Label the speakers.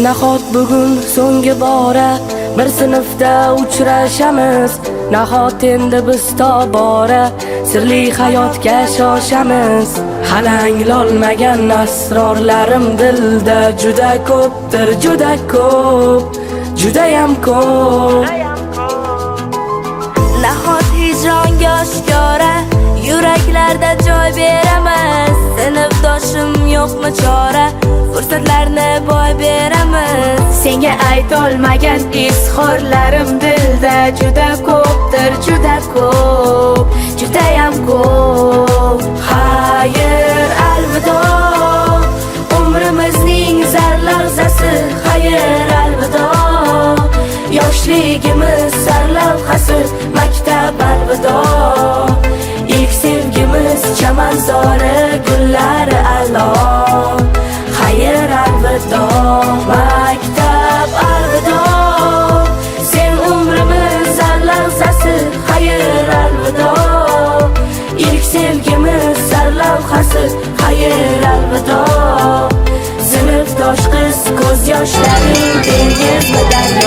Speaker 1: Nahot bugun so'nggi bora bir sinfda uchrashamiz. Nahot endi biz tobora sirli hayotga shoshamiz. Hali anglolmagan asrorlarim dilda juda ko'pdir, juda ko'p, judayam ko'p.
Speaker 2: Nahot hijronga oshkora yuraklarda joy beramiz. Sinfdoshim yo'qmi chora, fursatlarni boy beramiz.
Speaker 1: Senga aytolmagan izhorlarim dilda juda ko'pdir, juda ko'p, judayam ko'p. Xayr, alvido, umrimizning zar lahzasi. Xayr, alvido, yoshligimiz sarlavhasi. Maktab, alvido, ilk sevgimiz chamanzori, gullari alo. Xayr, alvido, maktab, alvido, sen umrimiz zar lahzasi. Xayr, alvido, ilk sevgimiz sarlavhasi. Xayr, alvido, sinfdosh qiz ko'z yoshlaring dengizmi daryo.